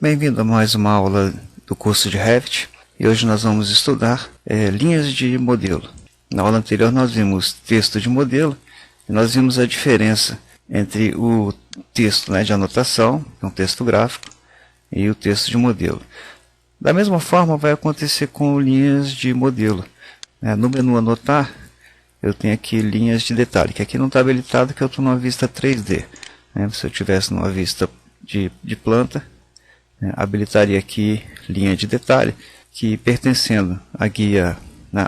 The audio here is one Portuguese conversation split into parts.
Bem-vindo a mais uma aula do curso de Revit e hoje nós vamos estudar linhas de modelo. Na aula anterior nós vimos texto de modelo e nós vimos a diferença entre o texto de anotação, que é um texto gráfico, e o texto de modelo. Da mesma forma vai acontecer com linhas de modelo. No menu anotar eu tenho aqui linhas de detalhe, que aqui não está habilitado que eu estou numa vista 3D. Se eu tivesse numa vista de planta, habilitaria aqui linha de detalhe, que pertencendo à guia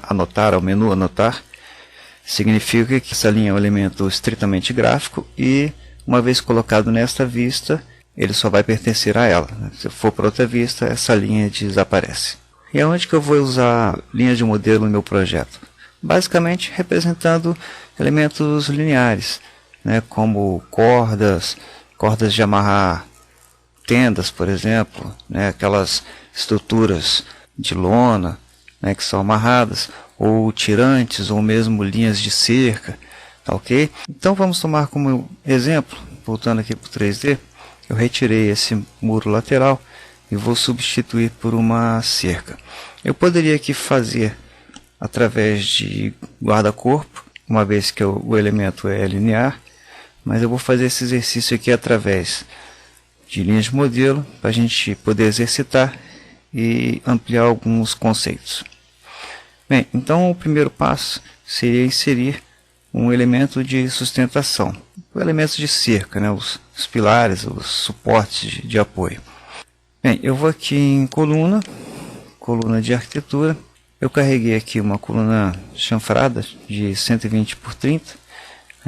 anotar, ao menu anotar, significa que essa linha é um elemento estritamente gráfico e uma vez colocado nesta vista, ele só vai pertencer a ela. Se eu for para outra vista, essa linha desaparece. E aonde que eu vou usar linhas de modelo no meu projeto? Basicamente representando elementos lineares, como cordas de amarrar tendas, por exemplo, aquelas estruturas de lona que são amarradas, ou tirantes, ou mesmo linhas de cerca, tá ok? Então vamos tomar como exemplo, voltando aqui para o 3D, eu retirei esse muro lateral e vou substituir por uma cerca. Eu poderia aqui fazer através de guarda-corpo, uma vez que o elemento é linear, mas eu vou fazer esse exercício aqui através de linhas de modelo, para a gente poder exercitar e ampliar alguns conceitos. Bem, então o primeiro passo seria inserir um elemento de sustentação, elementos de cerca, os pilares, os suportes de apoio. Bem, eu vou aqui em coluna de arquitetura, eu carreguei aqui uma coluna chanfrada de 120 por 30,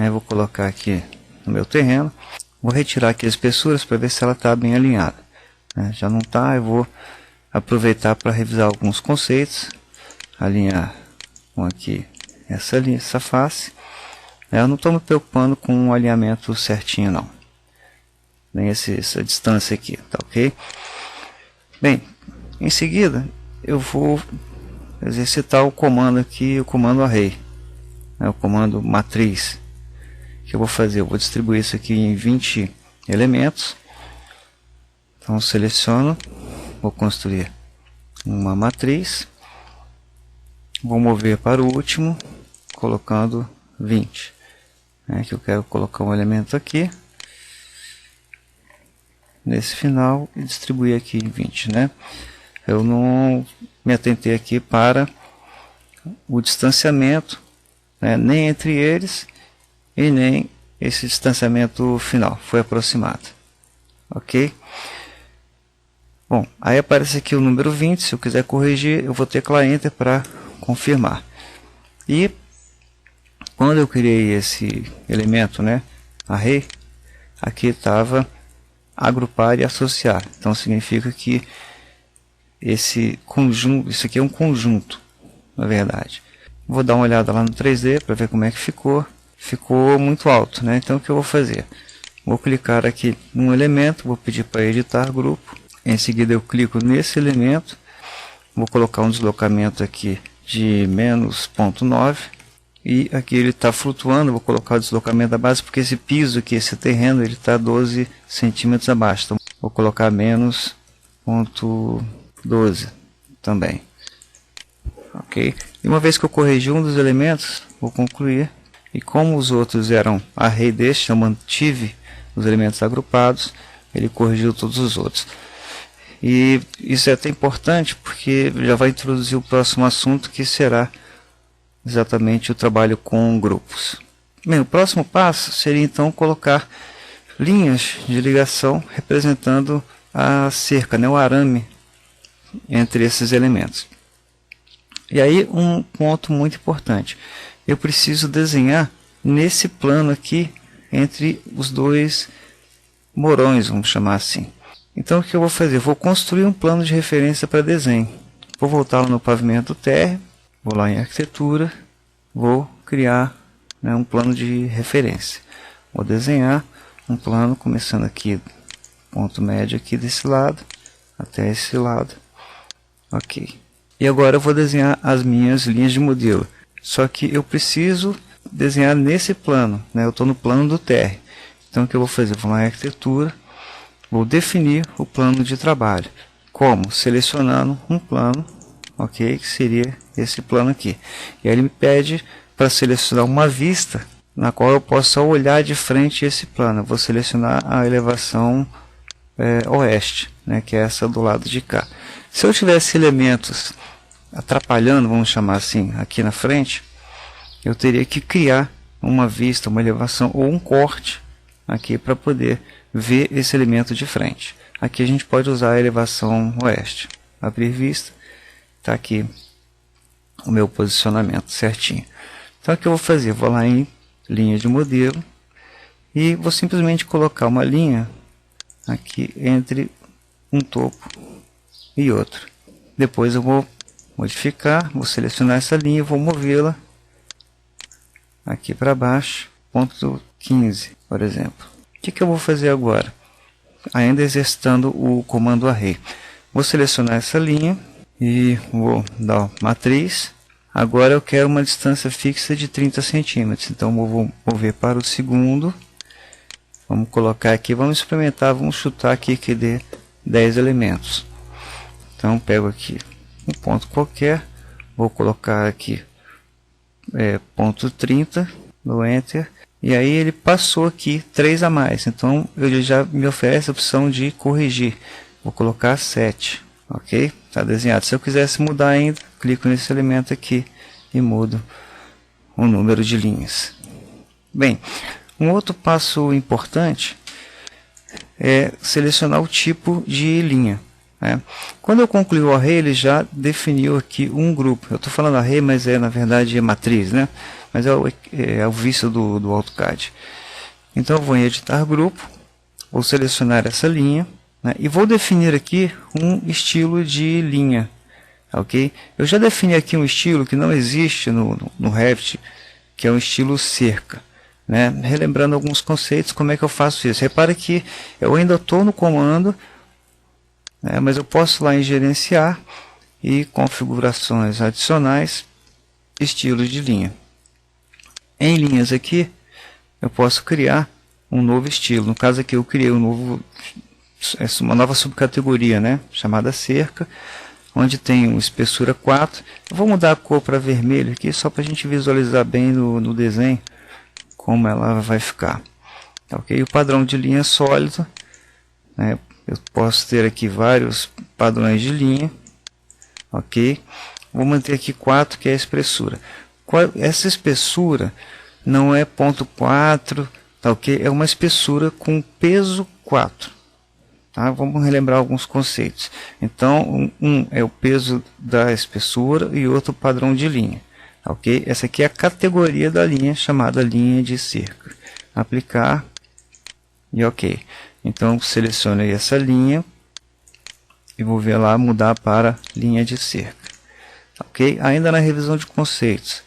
vou colocar aqui no meu terreno. Vou retirar aqui as espessuras para ver se ela está bem alinhada. Já não está, eu vou aproveitar para revisar alguns conceitos. Alinhar com aqui essa face. Eu não estou me preocupando com o alinhamento certinho não. Nem essa distância aqui, tá ok? Bem, em seguida eu vou exercitar o comando aqui, o comando array. O comando matriz. Que eu vou fazer? Eu vou distribuir isso aqui em 20 elementos. Então seleciono, vou construir uma matriz, vou mover para o último, colocando 20. Que eu quero colocar um elemento aqui, nesse final, e distribuir aqui em 20. Eu não me atentei aqui para o distanciamento, nem entre eles, e nem esse distanciamento final, foi aproximado. Ok? Bom, aí aparece aqui o número 20, se eu quiser corrigir, eu vou teclar Enter para confirmar. E quando eu criei esse elemento, array, aqui estava agrupar e associar. Então significa que esse conjunto, isso aqui é um conjunto, na verdade. Vou dar uma olhada lá no 3D para ver como é que ficou. Ficou muito alto, então o que eu vou fazer? Vou clicar aqui num elemento, vou pedir para editar grupo, em seguida eu clico nesse elemento, vou colocar um deslocamento aqui de menos 0,9 e aqui ele está flutuando, vou colocar o deslocamento da base porque esse piso aqui, esse terreno, ele está 12 centímetros abaixo, então vou colocar menos 0,12 também. Ok? E uma vez que eu corrigi um dos elementos, vou concluir. E como os outros eram array deste, eu mantive os elementos agrupados, ele corrigiu todos os outros. E isso é até importante porque já vai introduzir o próximo assunto, que será exatamente o trabalho com grupos. Bem, o próximo passo seria então colocar linhas de ligação representando a cerca, o arame entre esses elementos. E aí um ponto muito importante. Eu preciso desenhar nesse plano aqui, entre os dois morões, vamos chamar assim. Então o que eu vou fazer? Eu vou construir um plano de referência para desenho. Vou voltar lá no pavimento térreo, vou lá em arquitetura, vou criar um plano de referência. Vou desenhar um plano começando aqui, ponto médio aqui desse lado, até esse lado. Ok. E agora eu vou desenhar as minhas linhas de modelo. Só que eu preciso desenhar nesse plano, eu estou no plano do térreo. Então o que eu vou fazer? Eu vou lá em arquitetura, vou definir o plano de trabalho. Como? Selecionando um plano, ok? Que seria esse plano aqui. E aí ele me pede para selecionar uma vista na qual eu possa olhar de frente esse plano. Eu vou selecionar a elevação oeste, né, que é essa do lado de cá. Se eu tivesse elementos atrapalhando, vamos chamar assim, aqui na frente, eu teria que criar uma vista, uma elevação ou um corte aqui para poder ver esse elemento de frente. Aqui a gente pode usar a elevação oeste. Abrir vista, está aqui o meu posicionamento certinho. Então o que eu vou fazer? Vou lá em linha de modelo e vou simplesmente colocar uma linha aqui entre um topo e outro. Depois eu vou modificar, vou selecionar essa linha e vou movê-la aqui para baixo, ponto 15, por exemplo. O que eu vou fazer agora? Ainda exercitando o comando array. Vou selecionar essa linha e vou dar matriz. Agora eu quero uma distância fixa de 30 centímetros. Então eu vou mover para o segundo. Vamos colocar aqui, vamos experimentar, vamos chutar aqui que dê 10 elementos. Então pego aqui um ponto qualquer, vou colocar aqui ponto 30, no Enter, e aí ele passou aqui 3 a mais, então ele já me oferece a opção de corrigir. Vou colocar 7, ok? Está desenhado. Se eu quisesse mudar ainda, clico nesse elemento aqui e mudo o número de linhas. Bem, um outro passo importante é selecionar o tipo de linha. Quando eu concluí o array, ele já definiu aqui um grupo. Eu estou falando array, mas na verdade é matriz, né? Mas é o vício do AutoCAD. Então eu vou em editar grupo, vou selecionar essa linha, né? E vou definir aqui um estilo de linha. Ok? Eu já defini aqui um estilo que não existe no Revit, que é um estilo cerca. Né? Relembrando alguns conceitos, como é que eu faço isso? Repara que eu ainda estou no comando, mas eu posso lá em gerenciar e configurações adicionais, estilos de linha. Em linhas aqui, eu posso criar um novo estilo. No caso aqui eu criei uma nova subcategoria, né, chamada cerca, onde tem uma espessura 4. Eu vou mudar a cor para vermelho aqui, só para a gente visualizar bem no desenho como ela vai ficar. Ok? O padrão de linha sólido, né? Eu posso ter aqui vários padrões de linha, ok? Vou manter aqui 4, que é a espessura. Essa espessura não é ponto 4, tá, ok? É uma espessura com peso 4. Tá? Vamos relembrar alguns conceitos. Então, um é o peso da espessura e outro padrão de linha. Tá, ok? Essa aqui é a categoria da linha, chamada linha de cerca. Aplicar e ok. Então selecionei essa linha e vou ver lá mudar para linha de cerca. Ok? Ainda na revisão de conceitos,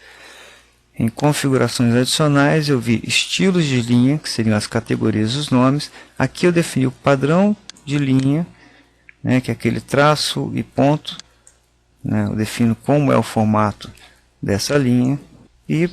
em configurações adicionais eu vi estilos de linha, que seriam as categorias dos nomes. Aqui eu defini o padrão de linha, né, que é aquele traço e ponto, né, eu defino como é o formato dessa linha e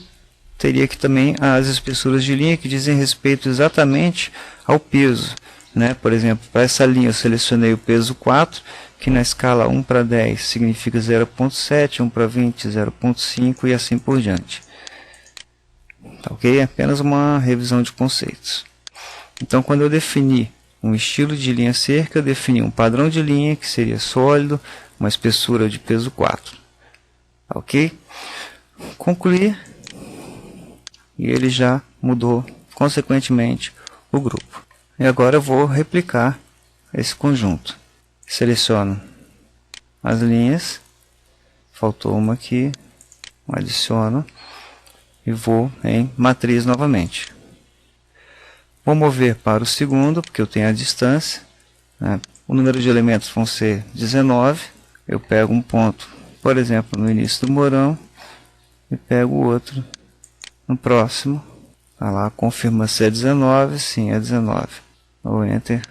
teria aqui também as espessuras de linha que dizem respeito exatamente ao peso. Né? Por exemplo, para essa linha eu selecionei o peso 4, que na escala 1 para 10 significa 0.7, 1 para 20, 0.5 e assim por diante. Tá, ok? É apenas uma revisão de conceitos. Então, quando eu defini um estilo de linha cerca, eu defini um padrão de linha, que seria sólido, uma espessura de peso 4. Tá, ok? Concluir, e ele já mudou, consequentemente, o grupo. E agora eu vou replicar esse conjunto. Seleciono as linhas, faltou uma aqui, adiciono e vou em matriz novamente. Vou mover para o segundo, porque eu tenho a distância, né? O número de elementos vão ser 19. Eu pego um ponto, por exemplo, no início do morão e pego o outro no próximo. Tá lá, confirma se é 19, sim, é 19. Vou Enter,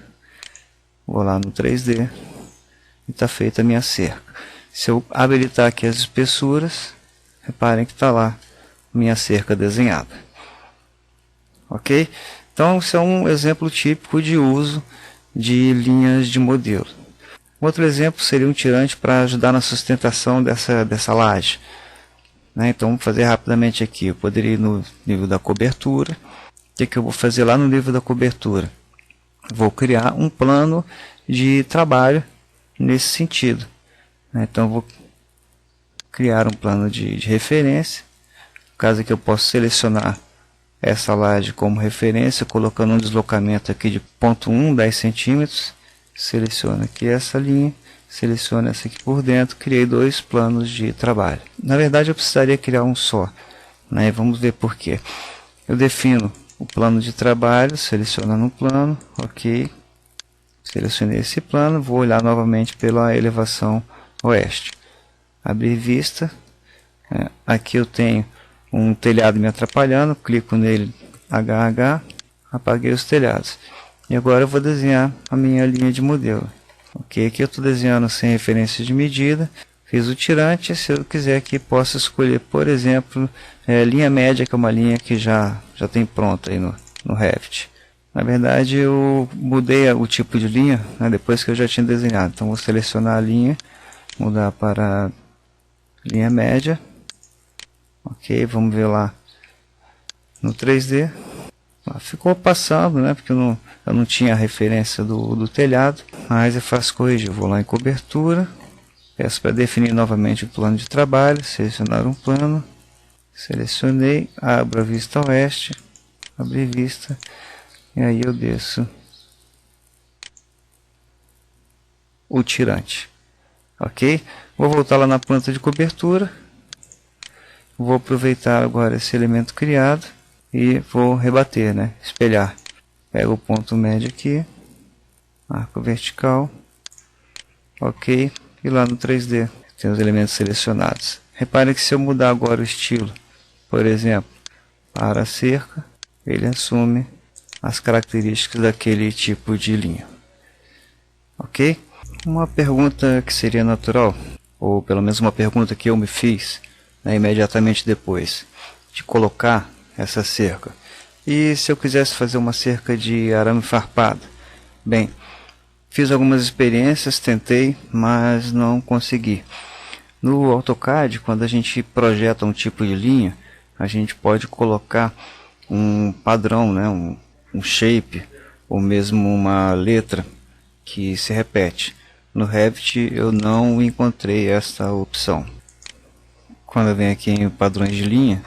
vou lá no 3D e está feita a minha cerca. Se eu habilitar aqui as espessuras, reparem que está lá minha cerca desenhada. Ok? Então, isso é um exemplo típico de uso de linhas de modelo. Outro exemplo seria um tirante para ajudar na sustentação dessa laje. Então, vamos fazer rapidamente aqui. Eu poderia ir no nível da cobertura. O que eu vou fazer lá no nível da cobertura? Vou criar um plano de trabalho nesse sentido. Então, vou criar um plano de referência. No caso aqui, eu posso selecionar essa laje como referência, colocando um deslocamento aqui de 0,1, 10 centímetros. Seleciono aqui essa linha, seleciono essa aqui por dentro, criei dois planos de trabalho. Na verdade, eu precisaria criar um só, Vamos ver por quê. Eu defino o plano de trabalho, selecionando um plano, ok. Selecionei esse plano, vou olhar novamente pela elevação oeste. Abrir vista, aqui eu tenho um telhado me atrapalhando, clico nele, HH, apaguei os telhados. E agora eu vou desenhar a minha linha de modelo. Ok, aqui eu estou desenhando sem referência de medida. Fiz o tirante. Se eu quiser aqui, posso escolher, por exemplo, linha média, que é uma linha que já tem pronta aí no Revit. Na verdade, eu mudei o tipo de linha, depois que eu já tinha desenhado. Então, vou selecionar a linha, mudar para linha média. Ok, vamos ver lá no 3D. Ficou passando, porque eu não tinha a referência do telhado, mas é fácil corrigir. Eu vou lá em cobertura, peço para definir novamente o plano de trabalho, selecionar um plano, selecionei, abro a vista oeste, abrir vista, e aí eu desço o tirante. Ok? Vou voltar lá na planta de cobertura, vou aproveitar agora esse elemento criado, e vou rebater, espelhar. Pego o ponto médio aqui, marco vertical, ok, e lá no 3D tem os elementos selecionados. Reparem que se eu mudar agora o estilo, por exemplo, para a cerca, ele assume as características daquele tipo de linha. Ok? Uma pergunta que seria natural, ou pelo menos uma pergunta que eu me fiz imediatamente depois de colocar essa cerca. E se eu quisesse fazer uma cerca de arame farpado? Bem, fiz algumas experiências, tentei, mas não consegui. No AutoCAD, quando a gente projeta um tipo de linha, a gente pode colocar um padrão, um shape, ou mesmo uma letra que se repete. No Revit eu não encontrei essa opção. Quando eu venho aqui em padrões de linha,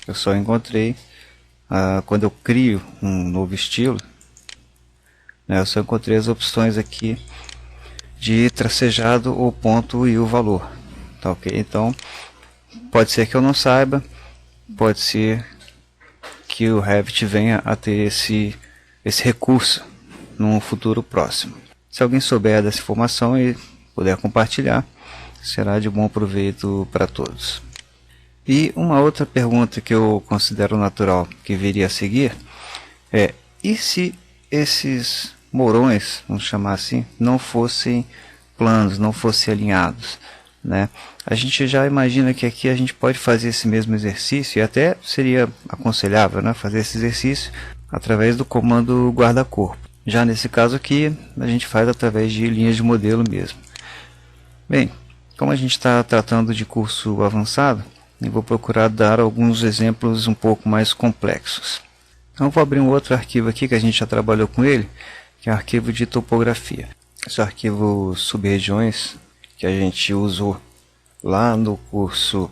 eu só encontrei, quando eu crio um novo estilo, eu só encontrei as opções aqui de tracejado, o ponto e o valor. Tá, ok? Então, pode ser que eu não saiba, pode ser que o Revit venha a ter esse recurso num futuro próximo. Se alguém souber dessa informação e puder compartilhar, será de bom proveito para todos. E uma outra pergunta que eu considero natural que viria a seguir é: e se esses morões, vamos chamar assim, não fossem planos, não fossem alinhados? A gente já imagina que aqui a gente pode fazer esse mesmo exercício, e até seria aconselhável fazer esse exercício através do comando guarda-corpo. Já nesse caso aqui, a gente faz através de linhas de modelo mesmo. Bem, como a gente está tratando de curso avançado, eu vou procurar dar alguns exemplos um pouco mais complexos. Então vou abrir um outro arquivo aqui que a gente já trabalhou com ele, que é o arquivo de topografia. Esse arquivo sub-regiões que a gente usou lá no curso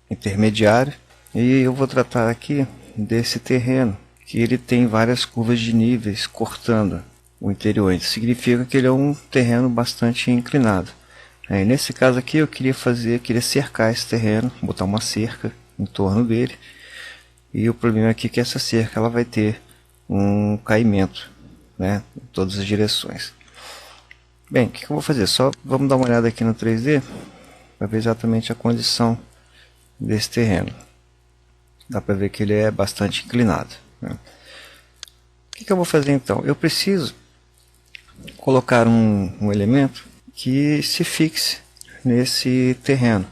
intermediário. E eu vou tratar aqui desse terreno, que ele tem várias curvas de níveis cortando o interior. Isso significa que ele é um terreno bastante inclinado. Nesse caso aqui eu queria cercar esse terreno, botar uma cerca em torno dele. E o problema aqui é que essa cerca ela vai ter um caimento, em todas as direções. Bem, o que eu vou fazer? Só vamos dar uma olhada aqui no 3D para ver exatamente a condição desse terreno. Dá para ver que ele é bastante inclinado. O que eu vou fazer então? Eu preciso colocar um elemento que se fixe nesse terreno,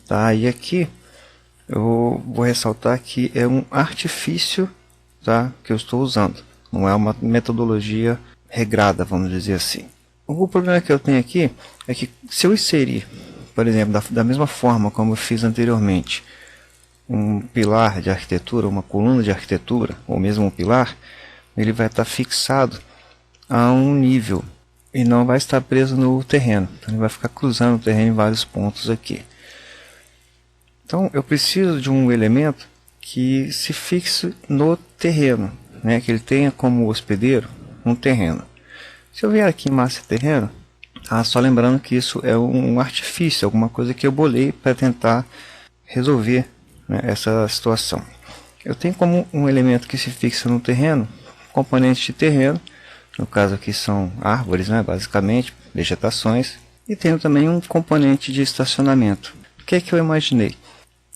tá? E aqui eu vou ressaltar que é um artifício, tá, que eu estou usando, não é uma metodologia regrada, vamos dizer assim. O problema que eu tenho aqui é que se eu inserir, por exemplo, da mesma forma como eu fiz anteriormente, um pilar de arquitetura, uma coluna de arquitetura, ou mesmo um pilar, ele vai estar fixado a um nível e não vai estar preso no terreno. Então ele vai ficar cruzando o terreno em vários pontos aqui. Então eu preciso de um elemento que se fixe no terreno, né? Que ele tenha como hospedeiro um terreno. Se eu vier aqui em massa e terreno, só lembrando que isso é um artifício, alguma coisa que eu bolei para tentar resolver, né, essa situação. Eu tenho como um elemento que se fixa no terreno, componentes de terreno, no caso aqui são árvores, né, basicamente, vegetações, e tenho também um componente de estacionamento. O que é que eu imaginei?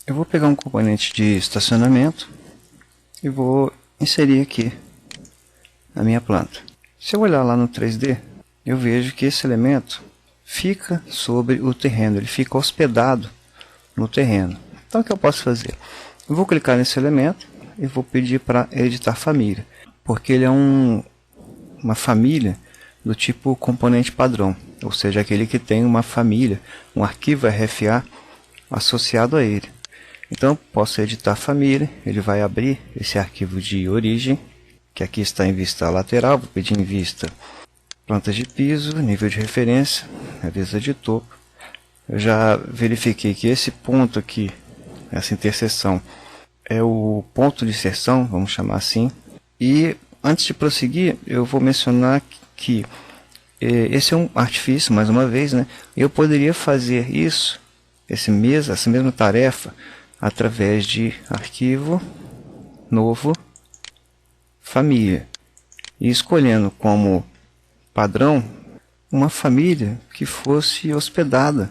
Eu vou pegar um componente de estacionamento e vou inserir aqui na minha planta. Se eu olhar lá no 3D, eu vejo que esse elemento fica sobre o terreno, ele fica hospedado no terreno. Então o que eu posso fazer? Eu vou clicar nesse elemento e vou pedir para editar família, porque ele é uma família do tipo componente padrão, ou seja, aquele que tem uma família, um arquivo RFA associado a ele. Então eu posso editar família, ele vai abrir esse arquivo de origem, que aqui está em vista lateral, vou pedir em vista plantas de piso, nível de referência, vista de topo. Eu já verifiquei que esse ponto aqui, essa interseção, é o ponto de inserção, vamos chamar assim. E antes de prosseguir, eu vou mencionar que esse é um artifício, mais uma vez, né? Eu poderia fazer isso, essa mesma tarefa, através de arquivo, novo, família, e escolhendo como padrão uma família que fosse hospedada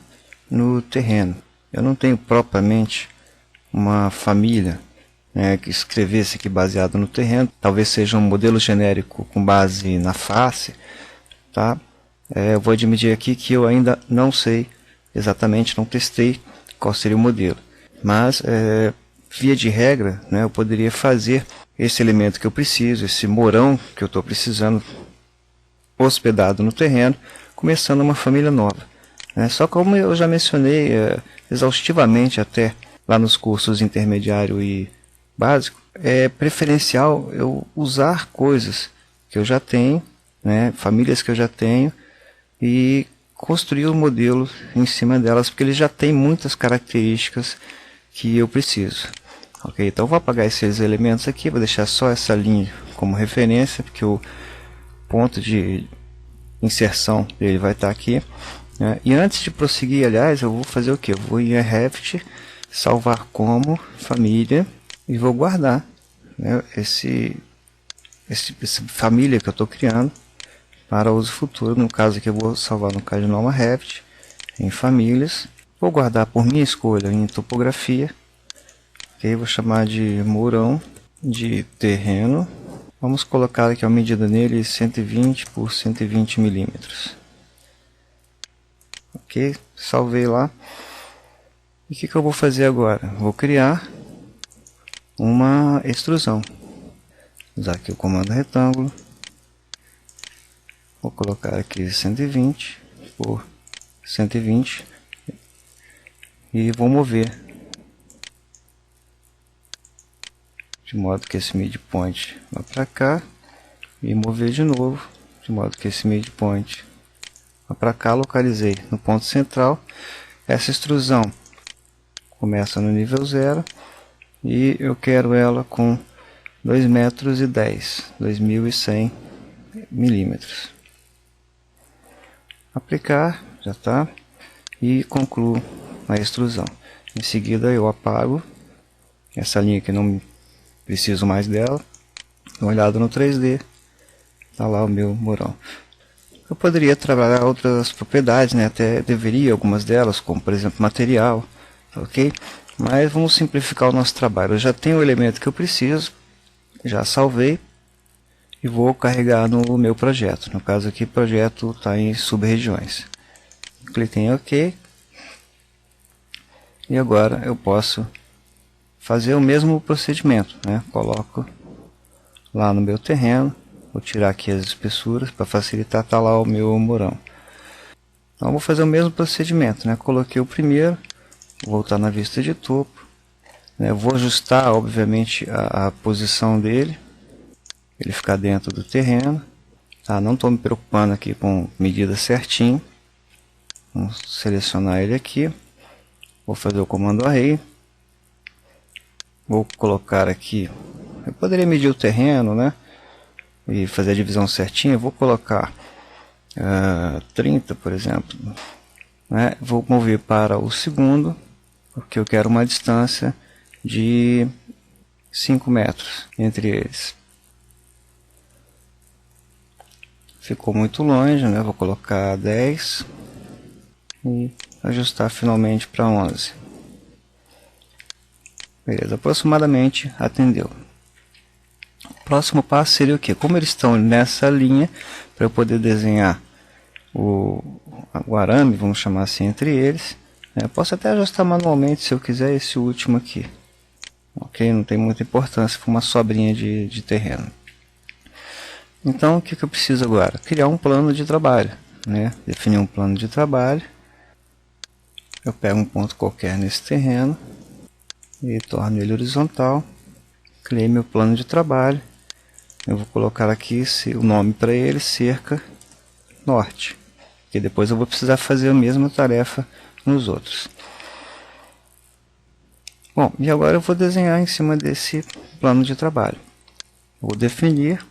no terreno. Eu não tenho propriamente uma família, né, que escrevesse aqui baseado no terreno. Talvez seja um modelo genérico com base na face, tá? Eu vou admitir aqui que eu ainda não sei exatamente, não testei qual seria o modelo. Mas, via de regra, né, eu poderia fazer esse elemento que eu preciso, esse morão que eu estou precisando, hospedado no terreno, começando uma família nova. Só como eu já mencionei exaustivamente até lá nos cursos intermediário e básico, é preferencial eu usar coisas que eu já tenho, né, famílias que eu já tenho, e construir o modelo em cima delas, porque ele já tem muitas características que eu preciso. Ok, então eu vou apagar esses elementos aqui, vou deixar só essa linha como referência, porque o ponto de inserção dele vai estar aqui, né? E antes de prosseguir, aliás, eu vou fazer o que? Eu vou em Revit, salvar como família e vou guardar, né, essa família que eu estou criando para uso futuro. No caso aqui eu vou salvar no Cardinal Revit em famílias, vou guardar por minha escolha em topografia. Ok, vou chamar de morão de terreno. Vamos colocar aqui a medida nele 120 por 120 milímetros. Ok, salvei lá. E o que eu vou fazer agora? Vou criar uma extrusão. Vou usar aqui o comando retângulo. Vou colocar aqui 120 por 120 e vou mover de modo que esse midpoint vá para cá e mover de novo de modo que esse midpoint vá para cá. Localizei no ponto central. Essa extrusão começa no nível 0 e eu quero ela com 2,10 metros, 2.100 milímetros. Aplicar, já está, e concluo a extrusão. Em seguida eu apago essa linha que não preciso mais dela. Dá uma olhada no 3D, está lá o meu morão. Eu poderia trabalhar outras propriedades, né? Até deveria, algumas delas, como por exemplo material, ok? Mas vamos simplificar o nosso trabalho. Eu já tenho o elemento que eu preciso, já salvei e vou carregar no meu projeto. No caso aqui, o projeto está em sub-regiões. Cliquei em OK. E agora eu posso fazer o mesmo procedimento, né? Coloco lá no meu terreno, Vou tirar aqui as espessuras para facilitar talar o meu morão. Então vou fazer o mesmo procedimento, né? Coloquei o primeiro, vou voltar na vista de topo, né? Vou ajustar, obviamente, a posição dele, ele ficar dentro do terreno. Tá? Não estou me preocupando aqui com medida certinho. Vamos selecionar ele aqui. Vou fazer o comando array. Vou colocar aqui. Eu poderia medir o terreno, né? E fazer a divisão certinha. Vou colocar 30, por exemplo. Né? Vou mover para o segundo, porque eu quero uma distância de 5 metros entre eles. Ficou muito longe, né? Vou colocar 10 e ajustar finalmente para 11. Beleza, aproximadamente atendeu. O próximo passo seria o que? Como eles estão nessa linha, para eu poder desenhar o arame, vamos chamar assim, entre eles, né? Eu posso até ajustar manualmente se eu quiser esse último aqui. Ok? Não tem muita importância para uma sobrinha de terreno. Então, o que eu preciso agora? Criar um plano de trabalho, né? Definir um plano de trabalho. Eu pego um ponto qualquer nesse terreno e torno ele horizontal. Criei meu plano de trabalho. Eu vou colocar aqui o nome para ele, cerca norte. Porque depois eu vou precisar fazer a mesma tarefa nos outros. Bom, e agora eu vou desenhar em cima desse plano de trabalho. Vou definir.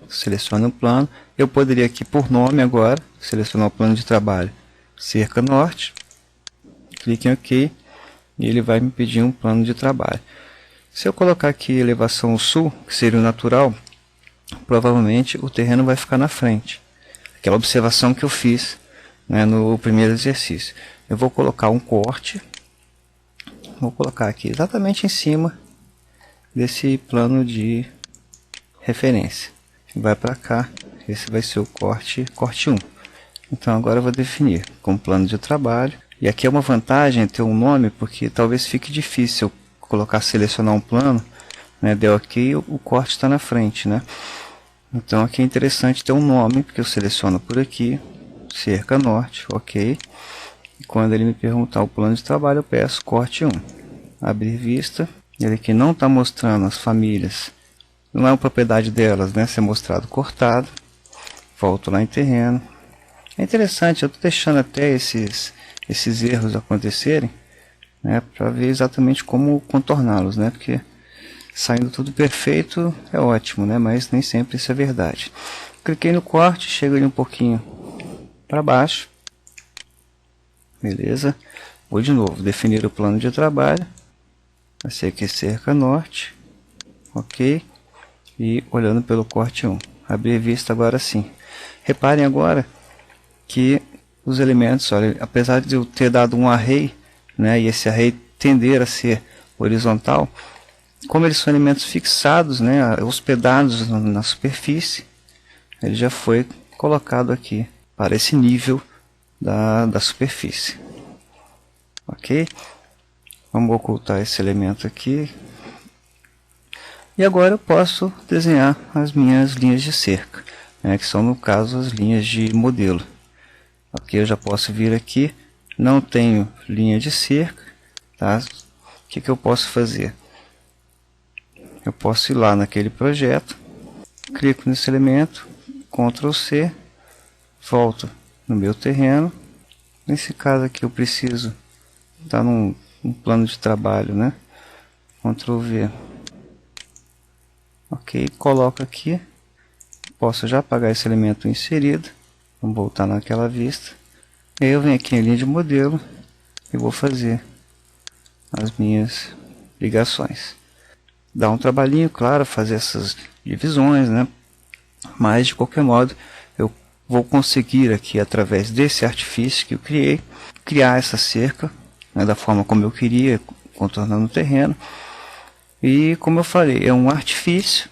Seleciono o plano. Eu poderia aqui por nome agora selecionar o plano de trabalho cerca norte. Clique em OK e ele vai me pedir um plano de trabalho. Se eu colocar aqui elevação sul, que seria o natural, provavelmente o terreno vai ficar na frente. Aquela observação que eu fiz, né, no primeiro exercício. Eu vou colocar um corte. Vou colocar aqui exatamente em cima desse plano de referência. Vai para cá, esse vai ser o corte 1. Então agora eu vou definir como plano de trabalho. E aqui é uma vantagem ter um nome, porque talvez fique difícil colocar selecionar um plano, né? Deu aqui, o corte está na frente, né? Então aqui é interessante ter um nome, porque eu seleciono por aqui, cerca norte, ok. E quando ele me perguntar o plano de trabalho, eu peço corte 1. Abrir vista. Ele aqui não está mostrando as famílias. Não é uma propriedade delas, né? Ser mostrado cortado. Volto lá em terreno. É interessante, eu estou deixando até esses erros acontecerem, né? Para ver exatamente como contorná-los, né? Porque saindo tudo perfeito é ótimo, né? Mas nem sempre isso é verdade. Cliquei no corte, chego ali um pouquinho para baixo. Beleza. Vou de novo definir o plano de trabalho. Vai ser aqui cerca norte. Ok. E olhando pelo corte 1. Abrir vista agora sim. Reparem agora que os elementos, olha, apesar de eu ter dado um array, né, e esse array tender a ser horizontal, como eles são elementos fixados, né, hospedados na superfície, ele já foi colocado aqui para esse nível da superfície. Ok? Vamos ocultar esse elemento aqui. E agora eu posso desenhar as minhas linhas de cerca, né, que são no caso as linhas de modelo. Ok, eu já posso vir aqui, não tenho linha de cerca, tá? O que eu posso fazer? Eu posso ir lá naquele projeto, clico nesse elemento, Ctrl C, volto no meu terreno. Nesse caso aqui eu preciso estar num plano de trabalho, né? Ctrl V. Ok, coloco aqui. Posso já apagar esse elemento inserido. Vamos voltar naquela vista. E aí eu venho aqui em linha de modelo e vou fazer as minhas ligações. Dá um trabalhinho, claro, fazer essas divisões, né? Mas de qualquer modo eu vou conseguir aqui, através desse artifício que eu criei, criar essa cerca, né, da forma como eu queria, contornando o terreno. E como eu falei, é um artifício,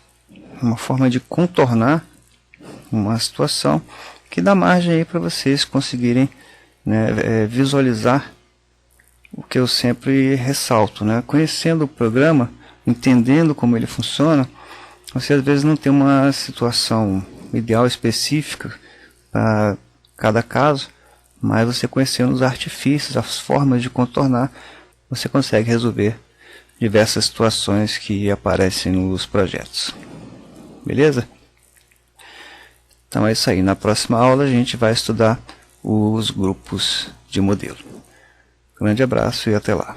uma forma de contornar uma situação que dá margem aí para vocês conseguirem, né, visualizar o que eu sempre ressalto, né? Conhecendo o programa, entendendo como ele funciona, Você às vezes não tem uma situação ideal específica para cada caso, mas você conhecendo os artifícios, as formas de contornar, você consegue resolver diversas situações que aparecem nos projetos. Beleza? Então é isso aí. Na próxima aula a gente vai estudar os grupos de modelo. Grande abraço e até lá.